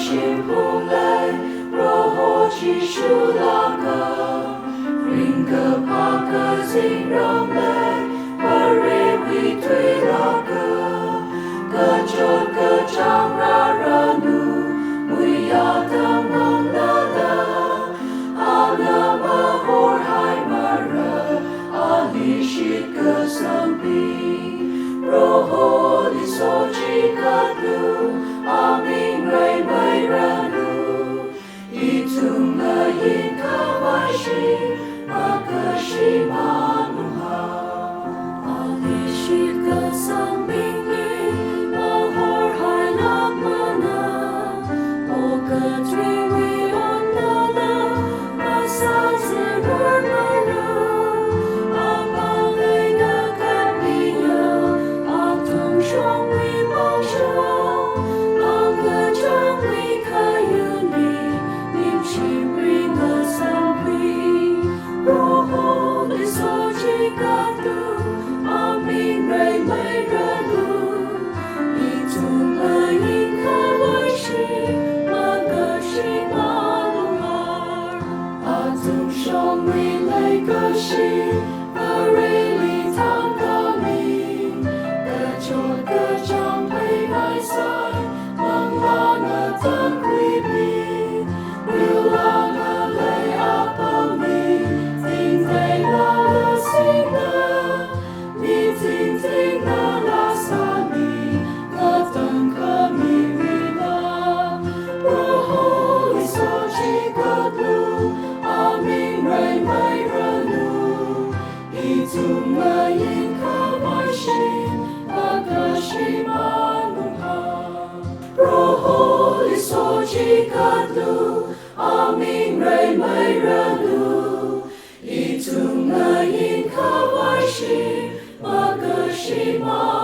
Shipulay, Roho Chishulaka, Ringa Paka Zingrame, Parewi Twilaka, Gachot Gachang Raranu, Muyatang Manglala, Alama Horhai Mara, Ali Shika Sampi, Roho Lisochi Kadu, Amin Ray Mayranu, Itunga Yin Kawashi, Makashi Manuha, Ali Shika Sampi, Mahor Hai Lakmana, Oka Triwi Onala, Masazirur Mara, Apalinga Kapiya, Atung Shongwi Moksha, Anga Changwi Kayuni, Nimshi Ringa Sampi, Roho Lisochi Katu, Amin Ray Mayranu, Itunga Yin Kawashi, Magashi Manuhar, Atung Shongwi Legashi, Pareli Tangami, Gachot Gachang Pei Nai Sai, Manglana Tangribi, Wilana Lei Apami, Ting Lei La La Sina, Mi Ting Ting La La Sani, Gatang Kami Rina, Roho Lisochi Kadu, Amin Ray Mayranu, Itunga Yin Kawashi, Magashi Manuha, Roho Lisochi Kadu, Amin Ray Mayranu, Itunga Yin Kawashi, Magashi Manuha.